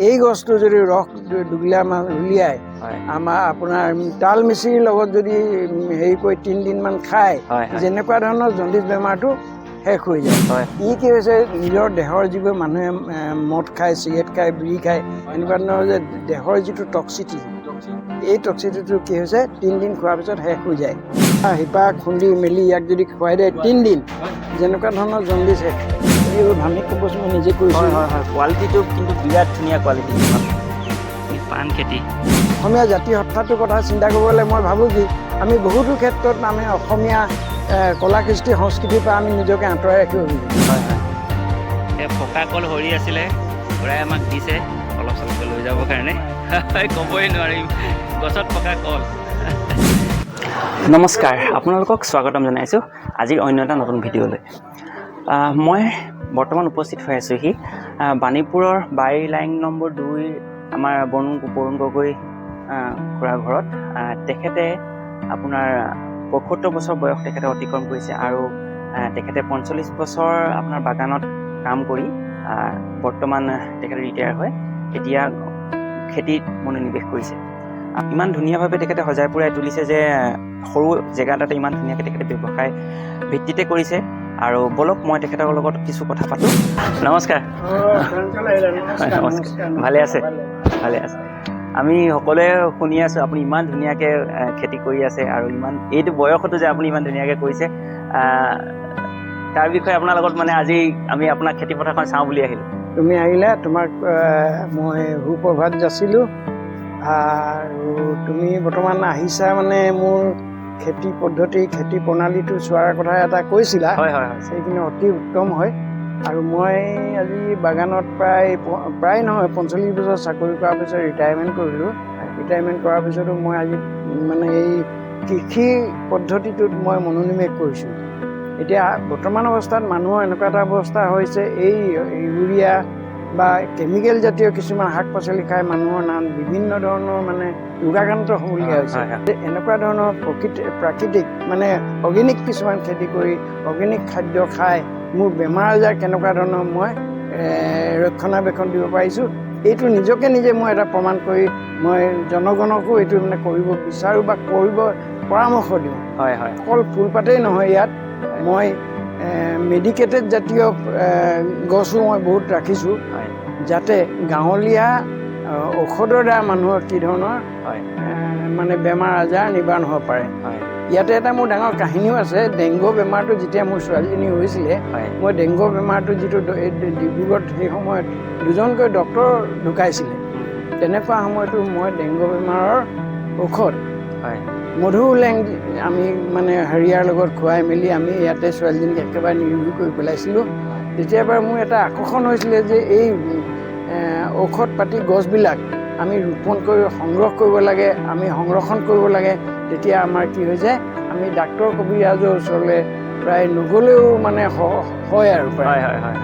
এই গছটো যদি ৰস দুগিলামান উলিয়াই আমাৰ আপোনাৰ তাল মিচিৰিৰ লগত যদি হেৰি কৰি 3 দিনমান খায় যেনেকুৱা ধৰণৰ জণ্ডিছ বেমাৰটো শেষ হৈ যায়। ই কি হৈছে নিজৰ দেহৰ যিবোৰ মানুহে মদ খায়, চিগাৰেট খায়, বিড়ি খায়, এনেকুৱা ধৰণৰ যে দেহৰ যিটো টক্সিটি, এই টক্সিটিটো কি হৈছে 3 দিন খোৱাৰ পিছত শেষ হৈ যায়। শিপা খুন্দি মেলি ইয়াক যদি খুৱাই দিয়ে 3 দিন, যেনেকুৱা ধৰণৰ জণ্ডিছ শেষ। এইবোৰ ভামি কম্পোষ্ট মই নিজে কৰিছোঁ। কোৱালিটিটো কিন্তু বিৰাট ধুনীয়া কোৱালিটি। পাণ খেতি অসমীয়া জাতীয় সত্তাটোৰ কথা চিন্তা কৰিবলৈ মই ভাবোঁ কি আমি বহুতো ক্ষেত্ৰত আমি অসমীয়া কলা কৃষ্টি সংস্কৃতিৰ পৰা আমি নিজকে আঁতৰাই ৰাখিব বিচাৰোঁ। এই পকা কল সৰি আছিলে, খুৰাই আমাক দিছে অলপ চলপকৈ লৈ যাবৰ কাৰণে। ক'বই নোৱাৰিম, গছত পকা কল। নমস্কাৰ, আপোনালোকক স্বাগতম জনাইছোঁ আজিৰ অন্য এটা নতুন ভিডিঅ'লৈ। মই বৰ্তমান উপস্থিত হৈ আছোঁহি বাণীপুৰৰ বাৰী লাইন নম্বৰ 2 আমাৰ বৰুণ গগৈ খুৰাৰ ঘৰত। তেখেতে আপোনাৰ ৭৫ বছৰ বয়স তেখেতে অতিক্ৰম কৰিছে আৰু তেখেতে ৪৫ বছৰ আপোনাৰ বাগানত কাম কৰি বৰ্তমান তেখেতে ৰিটায়াৰ হয় এতিয়া খেতিত মনোনিৱেশ কৰিছে। ইমান ধুনীয়াভাৱে তেখেতে সজাই পৰাই তুলিছে যে সৰু জেগা এটাতে ইমান ধুনীয়াকৈ তেখেতে ব্যৱসায় ভিত্তিতে কৰিছে। আৰু বলক মই তেখেতৰ লগত কিছু কথা পাতোঁ। নমস্কাৰ। ভালে আছে? ভালে আছে। আমি সকলোৱে শুনি আছোঁ আপুনি ইমান ধুনীয়াকৈ খেতি কৰি আছে আৰু ইমান এইটো বয়সতো যে আপুনি ইমান ধুনীয়াকৈ কৰিছে, তাৰ বিষয়ে আপোনাৰ লগত মানে আজি আমি আপোনাৰ খেতি পথাৰখন চাওঁ বুলি আহিলোঁ। তুমি আহিলা, তোমাক মই সুপ্ৰভাত যাচিলোঁ। আৰু তুমি বৰ্তমান আহিছা মানে মোৰ খেতি পদ্ধতি, খেতি প্ৰণালীটো চোৱাৰ কথা এটা কৈছিলা। সেইখিনি অতি উত্তম হয়। আৰু মই আজি বাগানত প্ৰায় নহয় 45 বছৰ চাকৰি কৰাৰ পিছত ৰিটায়াৰমেণ্ট কৰিলোঁ। ৰিটায়াৰমেণ্ট কৰাৰ পিছতো মই আজি মানে এই কৃষি পদ্ধতিটোত মই মনোনিৱেশ কৰিছোঁ। এতিয়া বৰ্তমান অৱস্থাত মানুহৰ এনেকুৱা এটা অৱস্থা হৈছে, এই ইউৰিয়া বা কেমিকেল জাতীয় কিছুমান শাক পাচলি খাই মানুহৰ বিভিন্ন ধৰণৰ মানে ৰোগাক্ৰান্ত হ'বলগীয়া হৈছে। এনেকুৱা ধৰণৰ প্ৰাকৃতিক মানে অৰ্গেনিক কিছুমান খেতি কৰি অৰ্গেনিক খাদ্য খাই মোৰ বেমাৰ আজাৰ কেনেকুৱা ধৰণৰ মই ৰক্ষণাবেক্ষণ দিব পাৰিছোঁ, এইটো নিজকে নিজে মই এটা প্ৰমাণ কৰি মই জনগণকো এইটো মানে কৰিব বিচাৰোঁ বা কৰিব পৰামৰ্শ দিওঁ। অকল ফুলপাতেই নহয়, ইয়াত মই মেডিকেটেড জাতীয় গছো মই বহুত ৰাখিছোঁ, যাতে গাঁৱলীয়া ঔষধৰ দ্বাৰা মানুহৰ কি ধৰণৰ মানে বেমাৰ আজাৰ নিবাৰণ হ'ব পাৰে। ইয়াতে এটা মোৰ ডাঙৰ কাহিনীও আছে। ডেংগু বেমাৰটো যেতিয়া মোৰ ছোৱালীজনী হৈছিলে, মই ডেংগু বেমাৰটো যিটো ডিব্ৰুগড়ত সেই সময়ত 2জনকৈ ডক্তৰ ঢুকাইছিলে, তেনেকুৱা সময়তো মই ডেংগু বেমাৰৰ ঔষধ মধুসোলেং আমি মানে হেৰিয়াৰ লগত খুৱাই মেলি আমি ইয়াতে ছোৱালীজনীক একেবাৰে নিৰোগী কৰি পেলাইছিলোঁ। তেতিয়াৰ পৰা মোৰ এটা আকৰ্ষণ হৈছিলে যে এই ঔষধ পাতি গছবিলাক আমি ৰোপণ কৰি সংগ্ৰহ কৰিব লাগে, আমি সংৰক্ষণ কৰিব লাগে। তেতিয়া আমাৰ কি হৈছে, আমি ডাক্তৰ কবিৰাজৰ ওচৰলৈ প্ৰায় নগ'লেও মানে হয় আৰু প্ৰায়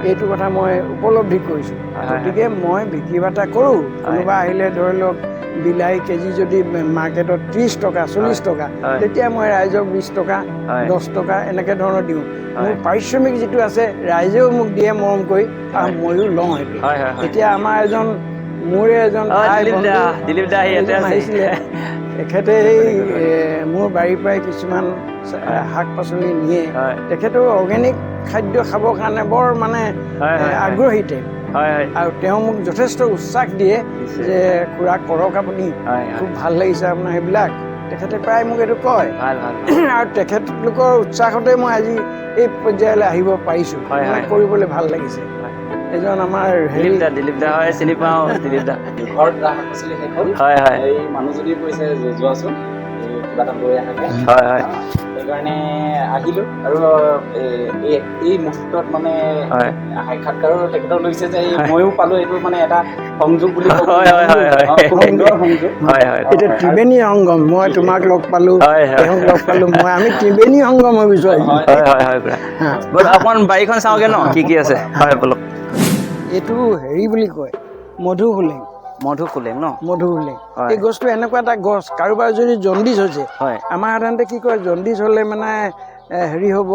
এইটো কথা মই উপলব্ধি কৰিছোঁ। গতিকে মই বিক্ৰী বাৰ্তা কৰোঁ। কোনোবা আহিলে ধৰি লওক বিলাহী কেজি যদি মাৰ্কেটত 30 টকা 40 টকা, তেতিয়া মই ৰাইজক 20 টকা 10 টকা এনেকৈ ধৰণৰ দিওঁ। মোৰ পাৰিশ্ৰমিক যিটো আছে ৰাইজেও মোক দিয়ে মৰম কৰি, আৰু ময়ো লওঁ সেইটো। এতিয়া আমাৰ মোৰে এজন দিলীপ দা আহিছিলে, তেখেতে এই মোৰ বাৰীৰ পৰাই কিছুমান শাক পাচলি নিয়ে। তেখেতেও অৰ্গেনিক খাদ্য খাবৰ কাৰণে বৰ মানে আগ্ৰহী তেওঁ। আৰু তেওঁ মোক যথেষ্ট উৎসাহ দিয়ে যে খুৰা কৰক আপুনি, খুব ভাল লাগিছে আপোনাৰ সেইবিলাক। তেখেতে প্ৰায় মোক এইটো কয়। আৰু তেখেতলোকৰ উৎসাহতে মই আজি এই পৰ্যায়লৈ আহিব পাৰিছোঁ, কৰিবলৈ ভাল লাগিছে। এজন আমাৰ দিলীপ দা হয়, চিনি পাওঁ দিলীপ দা। ঘৰত শাক পাচলি শেষ হ'ল, এই মানুহজনী কৈছে যে যোৱাচোন কিবা এটা লৈ আহে। সেইকাৰণে আহিলোঁ। আৰু এই মুহূৰ্তত মানে সাক্ষাৎকাৰো তেখেতক লৈছে যে ময়ো পালোঁ, এইটো মানে এটা সংযোগ বুলি ক'ব। সুন্দৰ সংযোগ। এতিয়া ত্ৰিবেণী সংগম, মই তোমাক লগ পালোঁ, তেওঁক লগ পালোঁ, আমি ত্ৰিবেণী সংগম হৈ গৈছোঁ আজি। অকণমান বাৰীখন চাওঁগে ন, কি কি আছে। এইটো হেৰি বুলি কয় মধুসোলেং ন, মধুসোলেং। এই গছটো এনেকুৱা এটা গছ, কাৰোবাৰ যদি জণ্ডিছ হৈছে, আমাৰ সাধাৰণতে কি কয় জণ্ডিছ হ'লে মানে হেৰি হ'ব,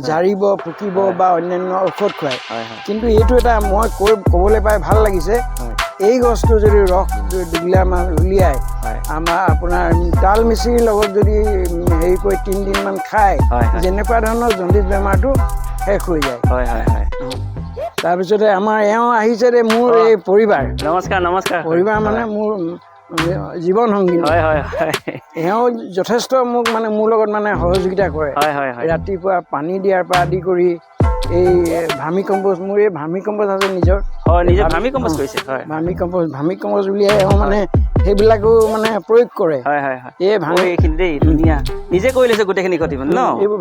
জাৰিব, ফুকিব বা অন্যান্য ঔষধ খুৱায়। কিন্তু এইটো এটা মই ক'বলৈ পাই ভাল লাগিছে, এই গছটো যদি ৰস দুগিলামান উলিয়াই আপোনাৰ তাল মিচিৰিৰ লগত যদি হেৰি কৰি 3 দিনমান খায় যেনেকুৱা ধৰণৰ জণ্ডিছ বেমাৰটো শেষ হৈ যায়। তাৰপিছতে আমাৰ এওঁ আহিছে দে মোৰ এই পৰিবাৰ। নমস্কাৰ। পৰিবাৰ মানে মোৰ জীৱন সংগী। এওঁ যথেষ্ট মোক মানে মোৰ লগত মানে সহযোগিতা কৰে। ৰাতিপুৱা পানী দিয়াৰ পৰা আদি কৰি এই ভাৰ্মি কম্পোষ্ট, মোৰ এই ভাৰ্মি কম্পোষ্ট আছে নিজৰ। ভাৰ্মি কম্পোষ্ট উলিয়াই এওঁ মানে সেইবিলাকো মানে প্ৰয়োগ কৰে। নিজে কৰি লৈছে গোটেইখিনি ক্ষতি ন? এইবোৰ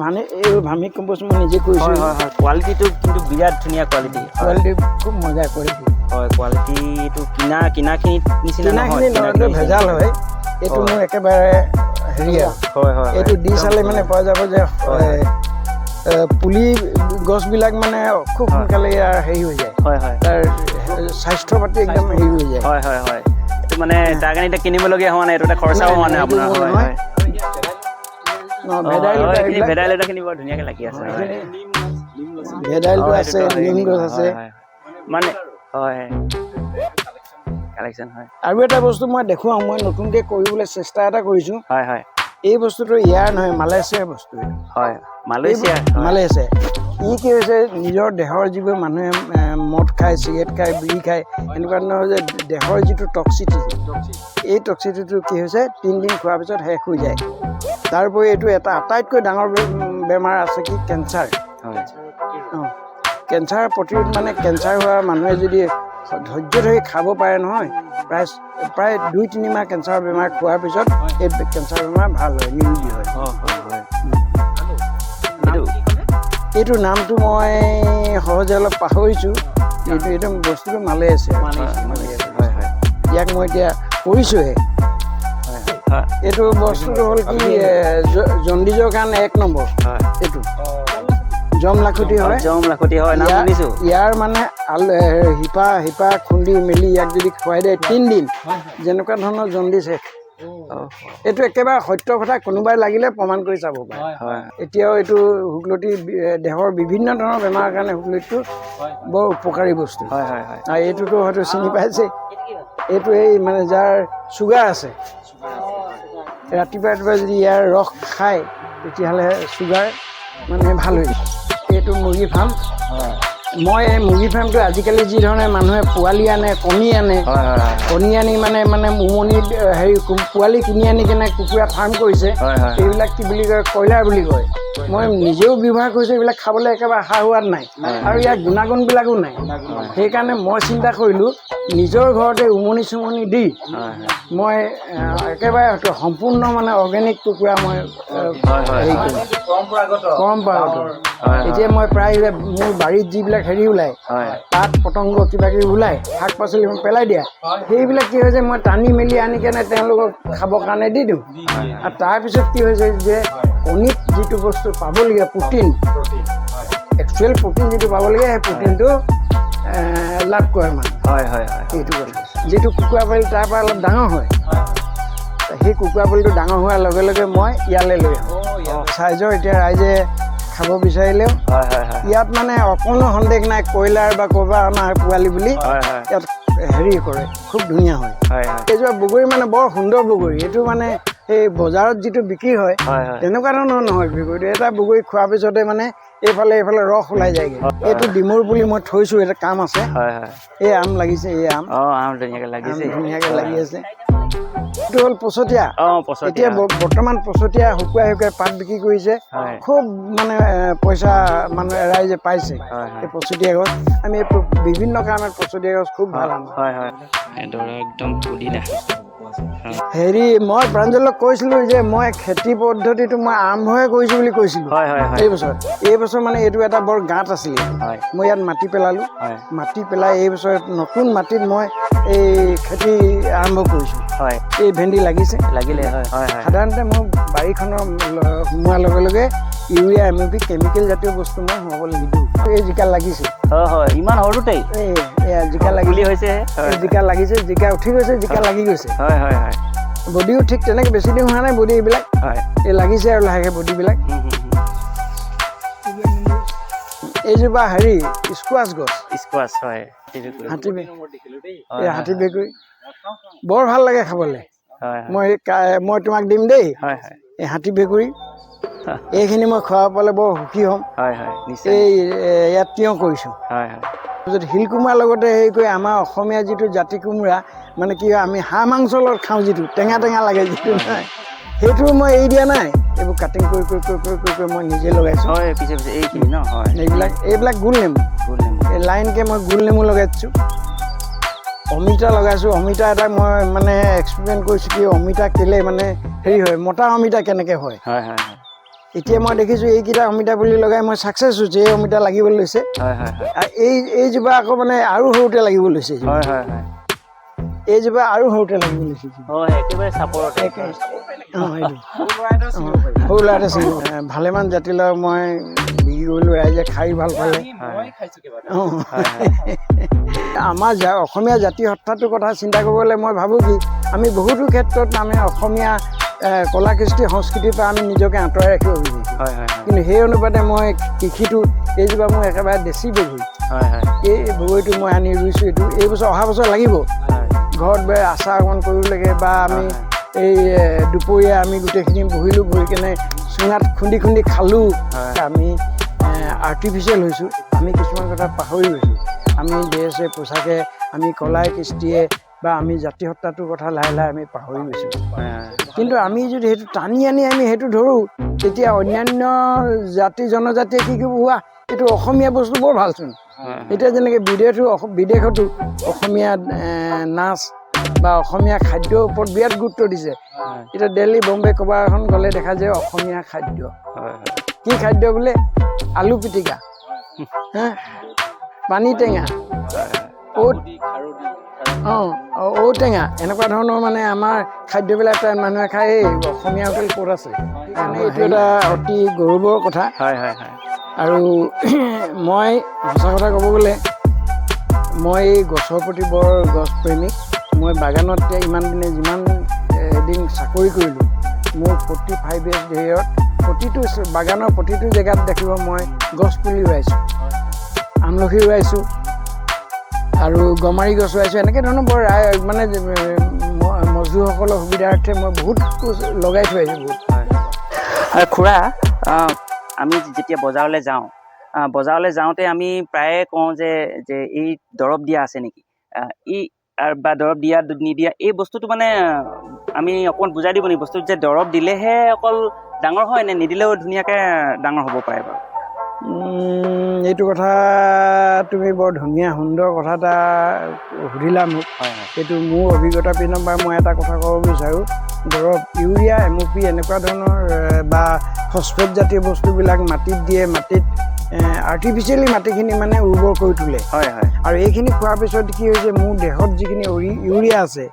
ভাৰ্মি কম্পোষ্ট মই নিজে কৰিছোঁ। কোৱালিটিটো কিন্তু বিৰাট ধুনীয়া কোৱালিটি খুব মজা কৰি কোৱালিটিটো কিনাখিনি নিচিনা ভেজাল হয়। এইটো মোৰ একেবাৰে হেৰি আৰু এইটো দি চালে মানে পোৱা যাব যে পুলি গছবিলাক মানে খুব সোনকালে ইয়াৰ হেৰি হৈ যায়। তাৰ স্বাস্থ্য পাতি একদম হেৰি হৈ যায়। এইটো মানে তাৰ কাৰণে এতিয়া কিনিবলগীয়া হোৱা নাই, এইটো এটা খৰচাও হোৱা নাই আপোনাৰ। ভেদাইলতাখিনি বৰ ধুনীয়াকৈ লাগি আছে। ভেদাইলতা আছে, নিম গছ আছে মানে কালেকশ্যন হয়। আৰু এটা বস্তু মই দেখুৱাওঁ, মই নতুনকৈ কৰিবলৈ চেষ্টা এটা কৰিছোঁ। এই বস্তুটো ইয়াৰ নহয়, মালয়েছিয়াৰ বস্তু। মালয়েছিয়া ই কি হৈছে, নিজৰ দেহৰ যিবোৰ মানুহে মদ খায়, চিগাৰেট খায়, বিড়ি খায়, এনেকুৱা ধৰণৰ যে দেহৰ যিটো টক্সিচিটি, এই টক্সিচিটিটো কি হৈছে 3 দিন খোৱাৰ পিছত শেষ হৈ যায়। তাৰোপৰি এইটো এটা আটাইতকৈ ডাঙৰ বেমাৰ আছে কি কেঞ্চাৰ। কেঞ্চাৰ প্ৰতিৰোধ মানে কেঞ্চাৰ হোৱা মানুহে যদি ধৈৰ্য ধৰি খাব পাৰে নহয়, প্ৰায় 2-3 মাহ কেঞ্চাৰৰ বেমাৰ খোৱাৰ পিছত এই কেঞ্চাৰ বেমাৰ ভাল হয়, নিৰোগী হয়। এইটো নামটো মই সহজে অলপ পাহৰিছোঁ, কিন্তু এইটো বস্তুটো মালয়েছিয়া। ইয়াক মই এতিয়া কৰিছোঁহে। এইটো বস্তুটো হ'ল কি জণ্ডিছৰ কাৰণে 1 নম্বৰ। এইটো জমলাখুটি হয়। ইয়াৰ মানে শিপা খুন্দি মেলি ইয়াক যদি খুৱাই দিয়ে 3 দিন, যেনেকুৱা ধৰণৰ জণ্ডিছ শেষ। এইটো একেবাৰে সত্য কথা, কোনোবাই লাগিলে প্ৰমাণ কৰি চাব পাৰে। এতিয়াও এইটো শুকলতি দেহৰ বিভিন্ন ধৰণৰ বেমাৰৰ কাৰণে শুকলতিটো বৰ উপকাৰী বস্তু। আৰু এইটোতো হয়তো চিনি পাইছে, এইটো এই মানে যাৰ চুগাৰ আছে, ৰাতিপুৱা যদি ইয়াৰ ৰস খায় তেতিয়াহ'লে চুগাৰ মানে ভাল হৈ যায়। এইটো মুৰ্গী ফাৰ্ম। মই এই মুৰ্গী ফাৰ্মটো আজিকালি যি ধৰণে মানুহে পোৱালি আনে, কণী আনি মানে উমনি হেৰি পোৱালি কিনি আনি কেনে কুকুৰা ফাৰ্ম কৰিছে, এইবিলাক কি বুলি কয়, কয়লাৰ বুলি কয়। মই নিজেও ব্যৱহাৰ কৰিছোঁ, এইবিলাক খাবলৈ একেবাৰে সা সোৱাদ নাই আৰু ইয়াৰ গুণাগুণবিলাকো নাই। সেইকাৰণে মই চিন্তা কৰিলোঁ নিজৰ ঘৰতে উমনি চুমনি দি মই একেবাৰে সম্পূৰ্ণ মানে অৰ্গেনিক কুকুৰা মই হেৰি কৰিম, পৰম্পৰাগত। এতিয়া মই প্ৰায় মোৰ বাৰীত যিবিলাক হেৰি ওলায়, পাত পতংগ কিবা কিবি ওলায়, শাক পাচলি পেলাই দিয়া, সেইবিলাক কি হৈছে মই টানি মেলি আনি কেনে তেওঁলোকক খাবৰ কাৰণে দি দিওঁ। আৰু তাৰপিছত কি হৈছে যে কণীত যিটো বস্তু পাবলগীয়া প্ৰটিন, একচুৱেল প্ৰটিন যিটো পাবলগীয়া, সেই প্ৰটিনটো লাভ কৰে মানে। সেইটো কথা, যিটো কুকুৰা পোৱালি তাৰ পৰা অলপ ডাঙৰ হয়, সেই কুকুৰা পোৱালিটো ডাঙৰ হোৱাৰ লগে লগে মই ইয়ালৈ লৈ আহোঁ। চাইজৰ এতিয়া ৰাইজে খাব বিচাৰিলেও ইয়াত মানে অকণো সন্দেহ নাই, কয়লাৰ বা ক'ৰবাৰ আমাৰ পোৱালি বুলি ইয়াত হেৰি কৰে, খুব ধুনীয়া হয়। এইযোৰা বগৰী মানে বৰ সুন্দৰ বগৰী। এইটো মানে এই বজাৰত যিটো বিক্ৰী হয় তেনেকুৱা ধৰণৰ নহয় বগৰীটো। এটা বগৰী খোৱাৰ পিছতে মানে এইফালে ৰস ওলাই যায়গৈ। এইটো ডিমুৰ পুলি মই থৈছোঁ, এটা কাম আছে। এই আম লাগিছে, এই আম ধুনীয়াকৈ লাগি আছে। এইটো হ'ল পচতীয়া। এতিয়া বৰ্তমান পচতীয়া শুকুৱাই পাত বিক্ৰী কৰিছে, খুব মানে পইচা মানে ৰাইজে পাইছে। এই পচতীয়া গছ আমি বিভিন্ন কাৰণত পচতীয়া গছ খুব ভাল আনো। হেৰি মই প্ৰাঞ্জলক কৈছিলোঁ যে মই খেতি পদ্ধতিটো মই আৰম্ভহে কৰিছোঁ বুলি কৈছিলোঁ এইবছৰ মানে এইটো এটা বৰ গাঁত আছিলে। মই ইয়াত মাটি পেলালোঁ, মাটি পেলাই এইবছৰ নতুন মাটিত মই এই খেতি আৰম্ভ কৰিছোঁ। এই ভেন্দি লাগিলে সাধাৰণতে মোৰ বাৰীখনৰ সোমোৱাৰ লগে লগে ইউৰিয়া MOP কেমিকেল জাতীয় বস্তু মই সোমাবলৈ নিদিওঁ। এই জিকা লাগিছে, ইমান সৰুতেই জিকা লাগিছে, জিকা উঠি গৈছে, জিকা লাগি গৈছে। বডিও ঠিক তেনেকৈ বেছি দিন হোৱা নাই, বডি এইবিলাক এই লাগিছে আৰু লাহেকৈ বডিবিলাক। এইজোপা হেৰি স্কোৱাচ গছ স্কোৱাচ হয় হাতী দেখিলো দেই এই হাতী বেকুৰী বৰ ভাল লাগে খাবলৈ হয় মই তোমাক দিম দেই হয় হয় এই হাতী বেকুৰী এইখিনি মই খোৱা পালে বৰ সুখী হ'ম হয় হয় নিশ্চয় এই ইয়াত তিয়ঁহ কৰিছোঁ হয় হয় যদি শিল কোমোৰাৰ লগতে হেৰি কৰি আমাৰ অসমীয়া যিটো জাতি কোমোৰা মানে কি হয় আমি হাঁহ মাংসৰ লগত খাওঁ যিটো টেঙা টেঙা লাগে যিটো নাই সেইটো মই এৰি দিয়া নাই এইবোৰ কাটিং কৰি মই নিজে লগাইছোঁ হয় পিছে এইখিনি ন হয় এইবিলাক গোল নেমু এই লাইনকৈ মই গোল নেমু লগাই দিছোঁ অমিতা লগাইছোঁ অমিতা এটা মই মানে এক্সপেৰিমেণ্ট কৰিছোঁ কি অমিতা কেলে মানে হেৰি হয় মতা অমিতা কেনেকৈ হয় হয় হয় হয় এতিয়া মই দেখিছোঁ এইকেইটা অমিতা পুলি লগাই মই ছাকচেছ হৈছোঁ এই অমিতা লাগিব লৈছে হয় হয় হয় আৰু এইজোপা আকৌ মানে আৰু সৰুতে লাগিব লৈছে হয় হয় হয় এইজোপা আৰু সৰুতে লাগিব লৈছে হয় একেবাৰে চাপৰতে সৰু ল'ৰা এটা ছিঙিব ভালেমান জাতিলাও মই বিক্ৰী কৰিলোঁ ৰাইজে খাই ভাল পালে আমাৰ অসমীয়া জাতি সত্তাটোৰ কথা চিন্তা কৰিবলৈ মই ভাবোঁ কি আমি বহুতো ক্ষেত্ৰত আমি অসমীয়া কলা কৃষ্টি সংস্কৃতিৰ পৰা আমি নিজকে আঁতৰাই ৰাখিব বিচাৰিছোঁ কিন্তু সেই অনুপাতে মই কৃষিটো এইজোপা মোৰ একেবাৰে দেশী বগৰী এই বগৰীটো মই আনি ৰুইছোঁ এইটো এই বছৰ অহা বছৰ লাগিব ঘৰত আচাৰ অকণমান কৰিব লাগে বা আমি এই দুপৰীয়া আমি গোটেইখিনি বহিলোঁ বহি কেনে চুঙাত খুন্দি খুন্দি খালোঁ আমি আৰ্টিফিচিয়েল হৈছোঁ আমি কিছুমান কথা পাহৰি গৈছোঁ আমি ড্ৰেছে পোচাকে আমি কলাই কৃষ্টিয়ে বা আমি জাতি সত্তাটোৰ কথা লাহে লাহে আমি পাহৰি গৈছোঁ কিন্তু আমি যদি সেইটো টানি আনি আমি সেইটো ধৰোঁ তেতিয়া অন্যান্য জাতি জনজাতিয়ে কি কৰিব হোৱা এইটো অসমীয়া বস্তু বৰ ভালচোন এতিয়া যেনেকৈ বিদেশতো অসমীয়া নাচ বা অসমীয়া খাদ্যৰ ওপৰত বিৰাট গুৰুত্ব দিছে এতিয়া দিল্লী বম্বে ক'ৰবাত এখন গ'লে দেখা যায় অসমীয়া খাদ্য কি খাদ্য বোলে আলু পিটিকা পানী টেঙা ঔটেঙা এনেকুৱা ধৰণৰ মানে আমাৰ খাদ্যবিলাক মানুহে খায় এই অসমীয়া হোটেল ক'ত আছে এইটো এটা অতি গৌৰৱৰ কথা আৰু মই সঁচা কথা ক'ব গ'লে মই এই গছৰ প্ৰতি বৰ গছপ্ৰেমিক মই বাগানত এতিয়া ইমান দিনে যিমান এদিন চাকৰি কৰিলোঁ মোৰ 45 years হেৰিয়ত প্ৰতিটো বাগানৰ প্ৰতিটো জেগাত দেখিব মই গছ পুলি ৰুৱাইছোঁ আমলখি ৰুৱাইছোঁ আৰু গমাৰি গছ ৰুৱাইছোঁ এনেকৈ ধৰণৰ বৰ মানে মজদুৰসকলৰ সুবিধাৰ্থে মই বহুত লগাই থৈ আহিছোঁ বহুত খুৰা আমি যেতিয়া বজাৰলৈ যাওঁতে আমি প্ৰায়ে কওঁ যে এই দৰৱ দিয়া আছে নেকি বা দৰৱ দিয়া নিদিয়া এই বস্তুটো মানে আমি অকণমান বুজাই দিব নেকি বস্তুটো যে দৰৱ দিলেহে অকল ডাঙৰ হয় নে নিদিলেও ধুনীয়াকৈ ডাঙৰ হ'ব পাৰে বাৰু এইটো কথা তুমি বৰ ধুনীয়া সুন্দৰ কথা এটা সুধিলা মোক এইটো মোৰ অভিজ্ঞতাৰ পিনৰ পৰা মই এটা কথা ক'ব বিচাৰোঁ দৰৱ ইউৰিয়া MOP এনেকুৱা ধৰণৰ বা ফচফেট জাতীয় বস্তুবিলাক মাটিত দিয়ে মাটিত আৰ্টিফিচিয়েলি মাটিখিনি মানে উৰ্বৰ কৰি তোলে আৰু এইখিনি খোৱাৰ পিছত কি হৈছে মোৰ দেহত যিখিনি ইউৰিয়া আছে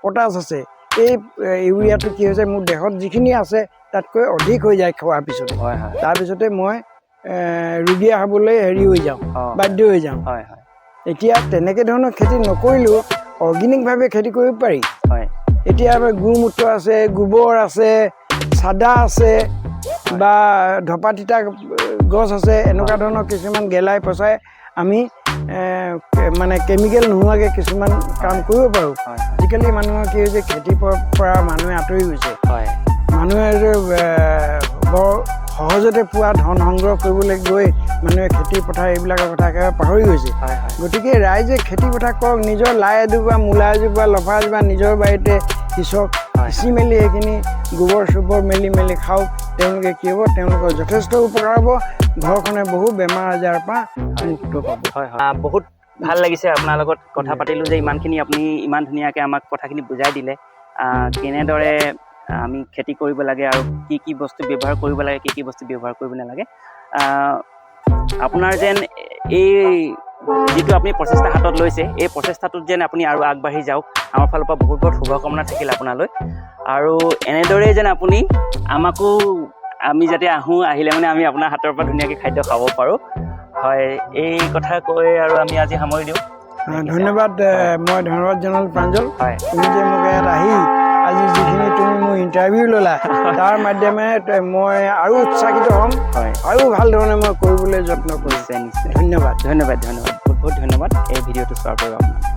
পটাছ আছে এই ইউৰিয়াটো কি হৈছে মোৰ দেহত যিখিনি আছে তাতকৈ অধিক হৈ যায় খোৱাৰ পিছতে তাৰপিছতে মই ৰোগীয়া হ'বলৈ হেৰি হৈ যাওঁ বাধ্য হৈ যাওঁ এতিয়া তেনেকৈ ধৰণৰ খেতি নকৰিলেও অৰ্গেনিকভাৱে খেতি কৰিব পাৰি এতিয়া গোমূত্ৰ আছে গোবৰ আছে চাদা আছে বা ধপা তিতা গছ আছে এনেকুৱা ধৰণৰ কিছুমান গেলাই পচাই আমি মানে কেমিকেল নোহোৱাকৈ কিছুমান কাম কৰিব পাৰোঁ আজিকালি মানুহৰ কি হৈছে খেতিৰ পৰা মানুহে আঁতৰি গৈছে মানুহে বৰ সহজতে পোৱা ধন সংগ্ৰহ কৰিবলৈ গৈ মানুহে খেতি পথাৰ এইবিলাকৰ কথা একেবাৰে পাহৰি গৈছে গতিকে ৰাইজে খেতি পথাৰ কৰক নিজৰ লাই এজোপা মূলা এজোপা লফা এজোপা নিজৰ বাৰীতে সিঁচক সিঁচি মেলি সেইখিনি গোবৰ চোবৰ মেলি খাওক তেওঁলোকে কি হ'ব তেওঁলোকৰ যথেষ্ট উপকাৰ হ'ব ঘৰখনে বহু বেমাৰ আজাৰৰ পৰা মুক্ত পাব বহুত ভাল লাগিছে আপোনাৰ লগত কথা পাতিলোঁ যে ইমানখিনি আপুনি ইমান ধুনীয়াকৈ আমাক কথাখিনি বুজাই দিলে কেনেদৰে আমি খেতি কৰিব লাগে আৰু কি বস্তু ব্যৱহাৰ কৰিব লাগে কি বস্তু ব্যৱহাৰ কৰিব নালাগে আপোনাৰ যেন এই যিটো আপুনি প্ৰচেষ্টা হাতত লৈছে এই প্ৰচেষ্টাটোত যেন আপুনি আৰু আগবাঢ়ি যাওক আমাৰ ফালৰ পৰা বহুত শুভকামনা থাকিল আপোনালৈ আৰু এনেদৰেই যেন আপুনি আমাকো আমি যাতে আহিলে মানে আমি আপোনাৰ হাতৰ পৰা ধুনীয়াকৈ খাদ্য খাব পাৰোঁ হয় এই কথা কৈ আৰু আমি আজি সামৰি দিওঁ ধন্যবাদ মই ধন্যবাদ জনালোঁ প্ৰাঞ্জল তুমি যে মোক ইয়াত আহি আজি যিখিনি তুমি মোৰ ইণ্টাৰভিউ ল'লা তাৰ মাধ্যমে মই আৰু উৎসাহিত হ'ম হয় আৰু ভাল ধৰণে মই কৰিবলৈ যত্ন কৰিম নিশ্চয় নিশ্চয় ধন্যবাদ ধন্যবাদ ধন্যবাদ বহুত বহুত ধন্যবাদ এই ভিডিঅ'টো চোৱাৰ বাবে আপোনাক